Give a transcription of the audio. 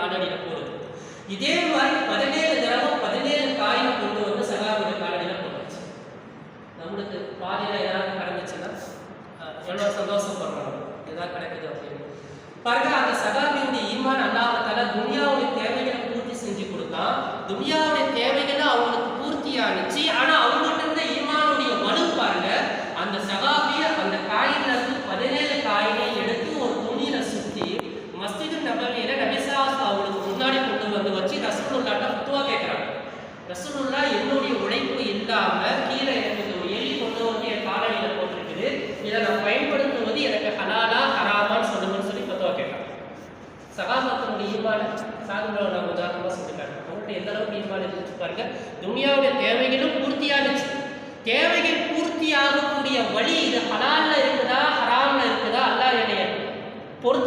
காலடியில் போடுது. இதே மாதிரி 17 தடவை 17 காயினை கொண்டு வந்து சகாபியுடைய காலடியில் போட்டுச்சு. நம்மளுக்கு பாதியில் ஏதாவது கிடந்துச்சுன்னா எவ்வளோ சந்தோஷப்படுறோம், ஏதாவது கிடைக்குது அப்படின்னு பாருங்க. அந்த சகாபியுடைய ஈமான் அல்லாஹ் தஆலா துனியாவுடைய தேவைகளை பூர்த்தி செஞ்சு கொடுத்தான். துனியாவுடைய தேவைகளை அவங்களுக்கு பூர்த்தியானுச்சு. ஆனால் அவங்கள்ட்ட இருந்த ஈமானுடைய வலு பாருங்க. அந்த சகாபிய அந்த காயின்ல இருந்து 17 காயினை எடுத்து ஒரு துணியில சுத்தி மஸ்ஜிது நபவியில நபி ஸல்லல்லாஹு அவங்களுக்கு முன்னாடி கொண்டு வந்து வச்சு ரசூலுல்லாஹ்ட்ட ஃபத்வா கேட்கிறாங்க. ரசூலுல்லாஹ் என்னுடைய உழைப்பு இல்லாம கீழே எனக்கு எலி கொண்டு வந்து என் காலடியில போட்டிருக்குது, இதை நான் பயன்படுத்துவது எனக்கு ஹலாலா ஹராமான்னு சொல்லுங்கன்னு சொல்லி ஃபத்வா கேட்கிறாங்க. சகாபாக்களுடைய ஈமான சாகுபோட நான் உதாரணமா சொல்லிட்டாங்க. அவங்கள்ட்ட எந்த அளவுக்கு ஈமான் இருந்துச்சு பாருங்க. துனியாவுடைய தேவைகளும் பூர்த்தியானுச்சு. தேவைகள் பூர்த்தி ஆகக்கூடிய வழி இது ஹலால்ல இருக்குதா ஹராம்ல இருக்குதா அல்லாஹ் என்னைய பொறுத்து